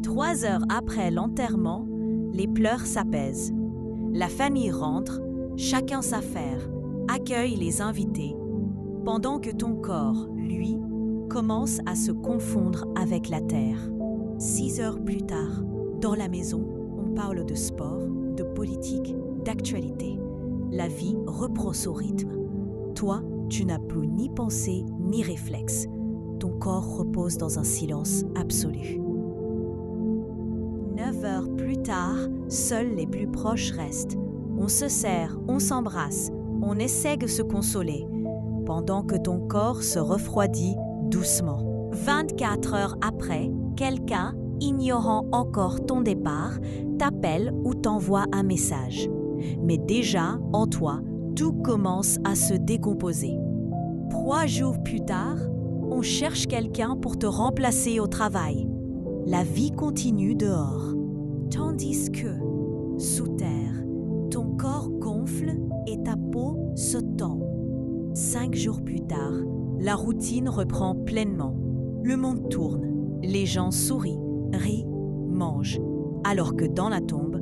3 heures après l'enterrement, les pleurs s'apaisent. La famille rentre, chacun s'affaire, accueille les invités, pendant que ton corps, lui, commence à se confondre avec la terre. 6 heures plus tard, dans la maison, on parle de sport, de politique, d'actualité. La vie reprend son rythme. Toi, tu n'as plus ni pensée ni réflexe. Ton corps repose dans un silence absolu. 9 heures plus tard, seuls les plus proches restent. On se serre, on s'embrasse, on essaie de se consoler, pendant que ton corps se refroidit doucement. 24 heures après, quelqu'un, ignorant encore ton départ, t'appelle ou t'envoie un message. Mais déjà, en toi, tout commence à se décomposer. 3 jours plus tard, on cherche quelqu'un pour te remplacer au travail. La vie continue dehors. Tandis que, sous terre, ton corps gonfle et ta peau se tend. 5 jours plus tard, la routine reprend pleinement. Le monde tourne, les gens sourient, rient, mangent, alors que dans la tombe,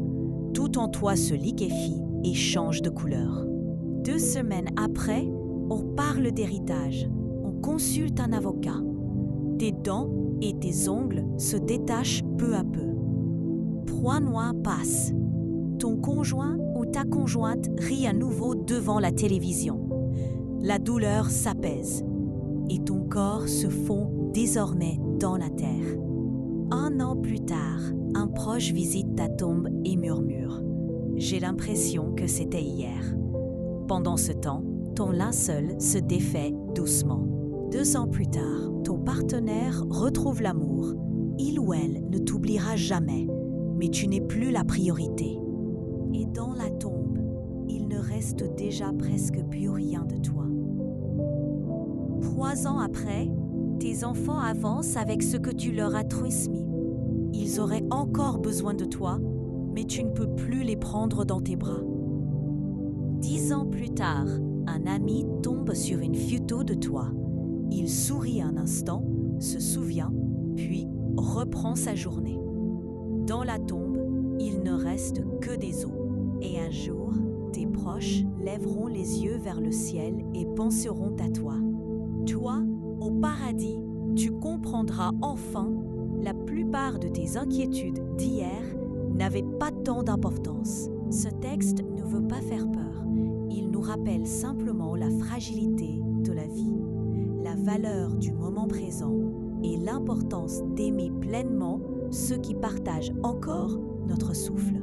tout en toi se liquéfie et change de couleur. 2 semaines après, on parle d'héritage, on consulte un avocat. Tes dents et tes ongles se détachent peu à peu. 3 mois passent. Ton conjoint ou ta conjointe rit à nouveau devant la télévision. La douleur s'apaise et ton corps se fond désormais dans la terre. 1 an plus tard, un proche visite ta tombe et murmure « J'ai l'impression que c'était hier ». Pendant ce temps, ton linceul se défait doucement. 2 ans plus tard, ton partenaire retrouve l'amour. Il ou elle ne t'oubliera jamais, mais tu n'es plus la priorité. Et dans la tombe, il ne reste déjà presque plus rien de toi. 3 ans après, tes enfants avancent avec ce que tu leur as transmis. Ils auraient encore besoin de toi, mais tu ne peux plus les prendre dans tes bras. 10 ans plus tard, un ami tombe sur une photo de toi. Il sourit un instant, se souvient, puis reprend sa journée. Dans la tombe, il ne reste que des os. Et un jour, tes proches lèveront les yeux vers le ciel et penseront à toi. Toi, au paradis, tu comprendras enfin la plupart de tes inquiétudes d'hier n'avaient pas tant d'importance. Ce texte ne veut pas faire peur. Il nous rappelle simplement la fragilité de la vie, la valeur du moment présent et l'importance d'aimer pleinement ceux qui partagent encore notre souffle.